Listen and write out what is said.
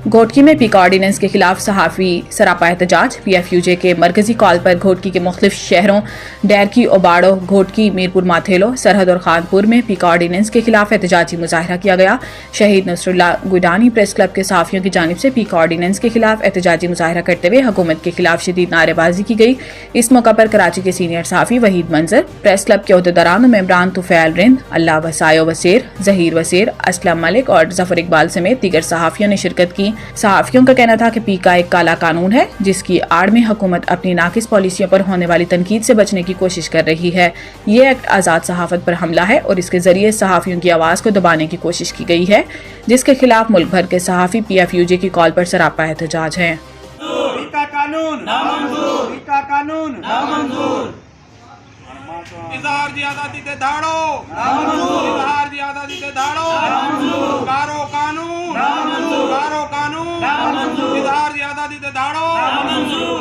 घोटकी में पीका ऑर्डिनेंस के खिलाफ सहाफ़ी सरापा एहतजाज। PFUJ के मरकजी कॉल पर घोटकी के मुख्तलिफ शहरों डैरकी, ओबाड़ो, घोटकी, मीरपुर माथेलो, सरहद और खानपुर में पीका ऑर्डिनेंस के खिलाफ एहतजाजी मुजाहरा किया गया। शहीद नसरुल्लाह गुडानी प्रेस क्लब के सहाफ़ियों की जानिब से पीका ऑर्डिनेंस के खिलाफ एहतजाजी मुजाहरा करते हुए हुकूमत के खिलाफ शदीद नारेबाजी की गई। इस मौका पर कराची के सीनियर सहाफ़ी वहीद मंजर, प्रेस क्लब के अहदेदारान मेंबरान तुफैल रिंद, अल्लाह वसायो वसीर, जहीर वसीर, असलम मलिक और जफर इकबाल समेत दीगर सहाफ़ियों ने शिरकत की। सहाफ़ियों का कहना था कि पीका एक काला कानून है जिसकी आड़ में हुकूमत अपनी नाकिस पॉलिसियों पर होने वाली तनकीद से बचने की कोशिश कर रही है। ये एक्ट आज़ाद सहाफ़त पर हमला है और इसके जरिए सहाफ़ियों की आवाज़ को दबाने की कोशिश की गई है, जिसके खिलाफ मुल्क भर के सहाफ़ी PFUJ की कॉल पर सरापा एहतजाज हैं। पीका कानून नामंजूर, पीका कानून नामंजूर। इज़हार दी आज़ादी ते धाड़ो नामंजूर, इज़हार दी आज़ादी ते धाड़ो नामंजूर। गारो कानून नामंजूर, गारो कानून नामंजूर, इज़हार दी आज़ादी ते धाड़ो नामंजूर।